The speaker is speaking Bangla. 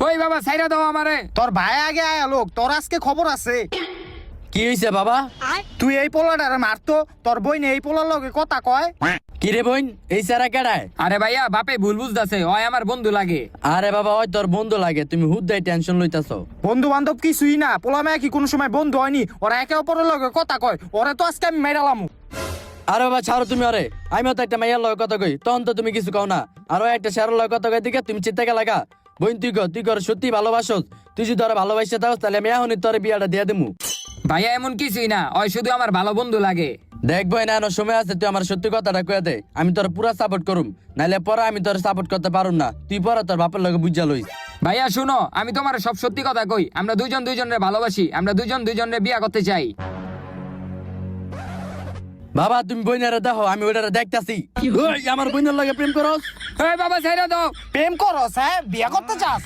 ওই বাবা ছাইরা দাও আমারে। তোর ভাই আগে আয়া লোক, তোর আজকে খবর আছে। কি হইছে বাবা? তুই এই পোলাটারে মারতো, তোর বইনে এই পোলার লগে কথা কয়। কি রে বোন, এই সারা কেডায়? আরে ভাইয়া বাপে ভুল বুঝতাছে, ওই আমার বন্ধু লাগে। আরে বাবা, ওই তোর বন্ধু লাগে, তুমি হুদ্দাই টেনশন লইতাছো। বন্ধু বান্ধব কিছুই না, পোলা মেয়ে কি কোনো সময় বন্ধু হয়নি? ওরা একে অপরের লগে কথা কয়, ওরে তো আজকে আমি মেরালাম। আরে বাবা ছাড়ো তুমি, আরে আমিও তো একটা মাইয়ার লগে কথা কই, তখন তো তুমি কিছু কও না। আরো একটা শেয়ারের লগে কথা কই দিকে তুমি চিন্তা কে লাগা? বোন তুই কর সত্যি ভালোবাসোস? তুই যদি ওরা ভালোবাসতে দাও তাহলে আমি এখনই তোর বিয়াটা দিয়ে দিমু। ভাইয়া এমন কিছুই না, ওই শুধু আমার ভালো বন্ধু লাগে। দেখবো না এনো সময় আছে, তুই আমার সত্যি কথাটা কয়ে দে, আমি তোর পুরা সাপোর্ট করুম, নাইলে পরে আমি তোর সাপোর্ট করতে পারুম না। তুই পরে তোর বাপের লগে বুঝা লইস। ভাইয়া শুনো, আমি তোমার সব সত্যি কথা কই, আমরা দুইজন দুইজনের ভালোবাসি, আমরা দুইজন দুইজনের বিয়া করতে চাই। বাবা তুমি বইনারে দেখো, আমি ওইটারে দেখতাছি। ওই আমার বইনের লগে প্রেম করস? এই বাবা ছাইরা দাও। প্রেম করস? হ্যাঁ, বিয়া করতে চাস?